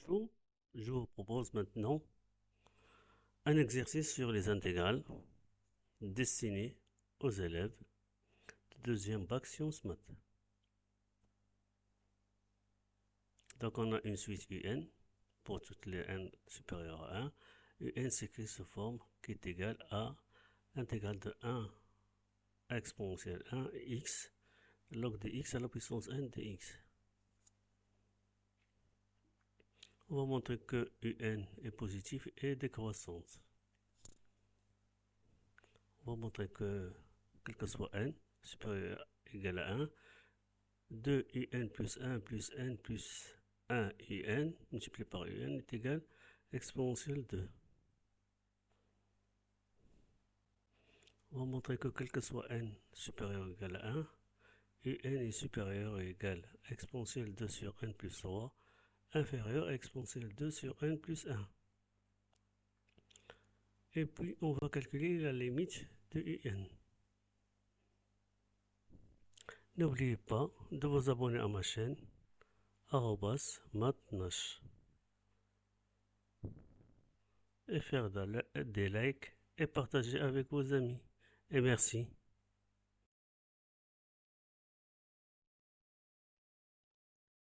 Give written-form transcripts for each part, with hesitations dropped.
Bonjour, je vous propose maintenant un exercice sur les intégrales destiné aux élèves de deuxième bac sciences maths. Donc on a une suite UN pour toutes les n supérieures à 1. UN s'écrit sous forme qui est égale à l'intégrale de 1 exponentielle 1 x log de x à la puissance n de x. On va montrer que UN est positif et décroissante. On va montrer que, quel que soit n, supérieur ou égal à 1, 2 un plus 1 plus n plus 1 un multiplié par un est égal à exponentielle 2. On va montrer que quel que soit n supérieur ou égal à 1, un est supérieur ou égal à exponentielle 2 sur n plus 3, inférieur à exponentielle 2 sur n plus 1. Et puis on va calculer la limite de un. N'oubliez pas de vous abonner à ma chaîne @mathnash et faire des likes et partager avec vos amis. Et merci.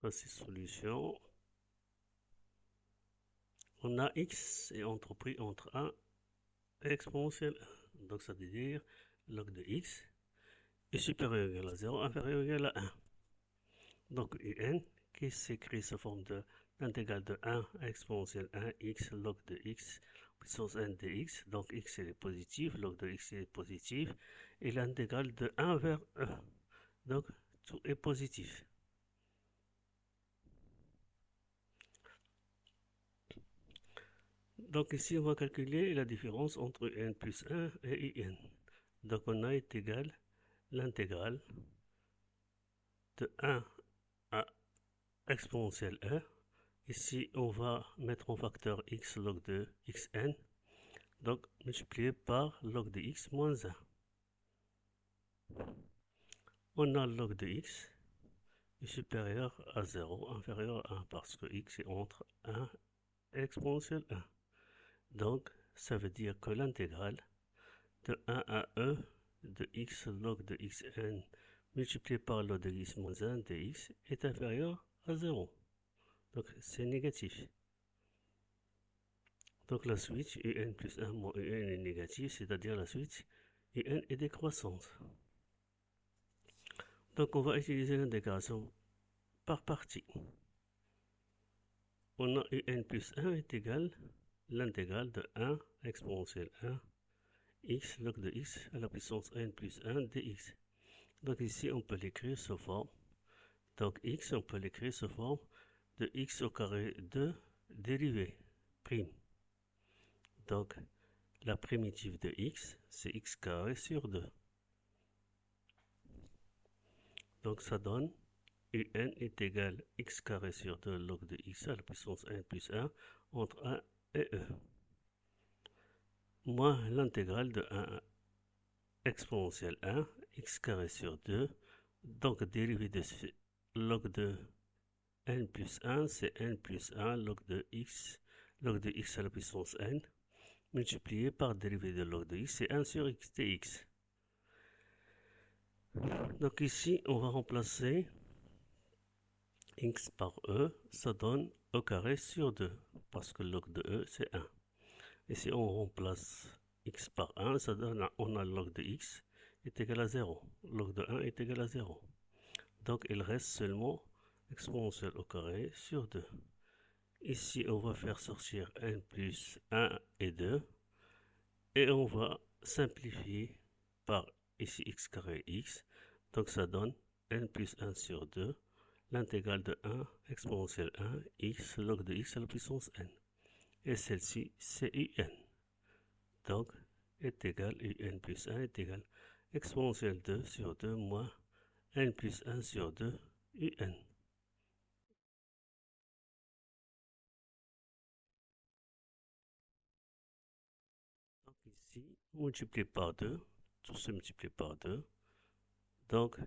Voici solution. On a x est entrepris entre 1 et exponentielle 1. Donc ça veut dire log de x est supérieur ou égal à 0, inférieur ou égal à 1. Donc un qui s'écrit sous forme de l'intégrale de 1 à exponentielle 1 x log de x puissance n de x. Donc x est positif, log de x est positif, et l'intégrale de 1 vers 1. Donc tout est positif. Donc ici, on va calculer la différence entre n plus 1 et un. Donc on a est égal l'intégrale de 1 à exponentielle 1. Ici, on va mettre en facteur x log de xn. Donc multiplié par log de x moins 1. On a log de x est supérieur à 0, inférieur à 1, parce que x est entre 1 et exponentielle 1. Donc, ça veut dire que l'intégrale de 1 à e de x log de xn multiplié par log de x moins 1 de x est inférieur à 0. Donc, c'est négatif. Donc, la suite un plus 1 moins un est négative, c'est-à-dire la suite un est décroissante. Donc, on va utiliser l'intégration par partie. On a un plus 1 est égal à l'intégrale de 1 exponentielle 1 x log de x à la puissance n plus 1 dx. Donc ici, on peut l'écrire sous forme. Donc x, on peut l'écrire sous forme de x au carré de dérivée prime. Donc la primitive de x, c'est x carré sur 2. Donc ça donne un est égal à x carré sur 2 log de x à la puissance n plus 1 entre 1 et e. Moins l'intégrale de 1 à exponentielle 1, x carré sur 2. Donc dérivée de log de n plus 1, c'est n plus 1 log de x à la puissance n, multiplié par dérivée de log de x, c'est 1 sur x dx. Donc ici, on va remplacer x par e, ça donne e carré sur 2, parce que log de e, c'est 1. Et si on remplace x par 1, ça donne, on a log de x est égal à 0. Log de 1 est égal à 0. Donc il reste seulement exponentielle au carré sur 2. Ici, on va faire sortir n plus 1 et 2. Et on va simplifier par ici x carré x. Donc ça donne n plus 1 sur 2. L'intégrale de 1 exponentielle 1 x log de x à la puissance n. Et celle-ci, c'est un. Donc, est égal un plus 1 est égal exponentielle 2 sur 2 moins n plus 1 sur 2 un. Donc ici, multiplié par 2, tout se multiplie par 2. Donc,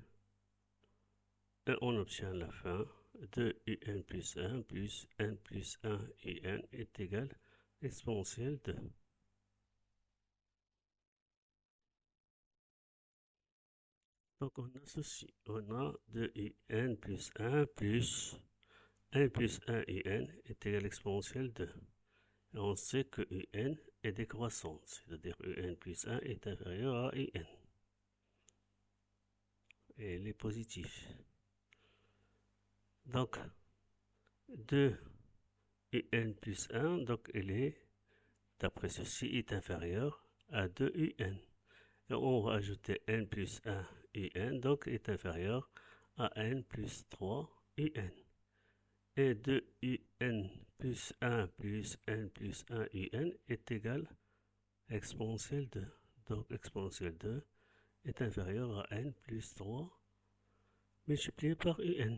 et on obtient à la fin 2 un plus 1 plus n plus 1 un est égal à exponentielle 2. Donc on a ceci, on a 2 un plus 1 plus 1 plus 1 un est égal à exponentielle 2. Et on sait que un est décroissante, c'est-à-dire un plus 1 est inférieur à un. Et il est positif. Donc 2 un plus 1, donc il est, d'après ceci, est inférieur à 2 un. Et on va ajouter n plus 1 un, donc est inférieur à n plus 3 un. Et 2 un plus 1 plus n plus 1 un est égal à exponentielle 2. Donc exponentielle 2 est inférieur à n plus 3 multiplié par un.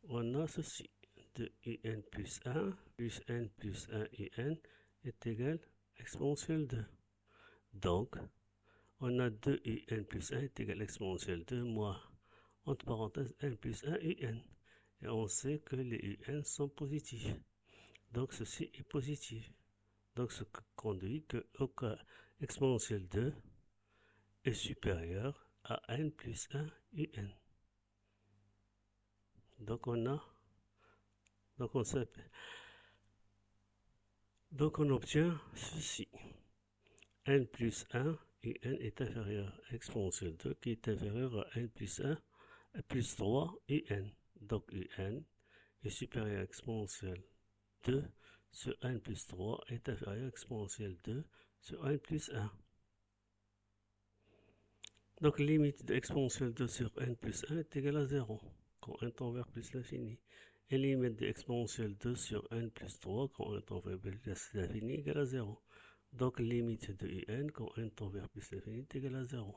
On a ceci. 2 un plus 1 plus n plus 1 un est égal à exponentielle 2. Donc, on a 2 un plus 1 est égal à exponentielle 2 moins, entre parenthèses, n plus 1 un. Et on sait que les un sont positifs. Donc, ceci est positif. Donc, ce qui conduit que exponentielle 2 est supérieur à n plus 1 un. Donc, on obtient ceci. n plus 1 un est inférieur à exponentielle 2 qui est inférieur à n plus 1 plus 3 un. Donc un est supérieur à exponentielle 2 sur n plus 3 est inférieur à exponentielle 2 sur n plus 1. Donc limite de exponentielle 2 sur n plus 1 est égale à 0 quand n tend vers plus l'infini. Et limite de exponentielle 2 sur n plus 3 quand n tend vers plus l'infini est égale à 0. Donc limite de un quand n tend vers plus l'infini est égale à 0.